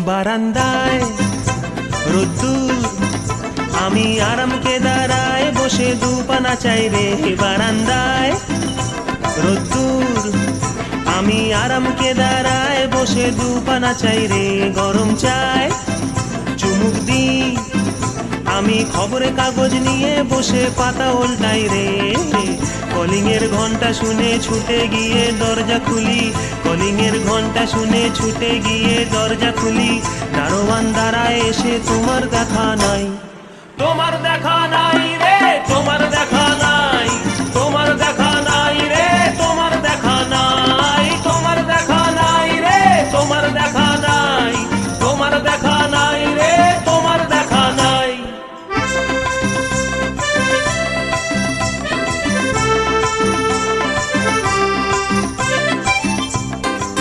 বারান্দায় রোদ্দুর, আমি আরামকে দাঁড়ায় বসে দুপানা চাই রে। বারান্দায় রোদ্দুর, আমি আরামকে দাঁড়ায় বসে দুপানা চাই রে। গরম চায় চুমুক দি, আমি খবরে কাগজ নিয়ে বসে পাতা উল্টাই রে। কলিং এর ঘন্টা শুনে ছুটে গিয়ে দরজা খুলি, কলিং এর ঘন্টা শুনে ছুটে গিয়ে দরজা খুলি। দারোয়ান দাঁড়ায় এসে তোমার দেখা নাই, তোমার দেখা নাই রে, তোমার দেখা নাই।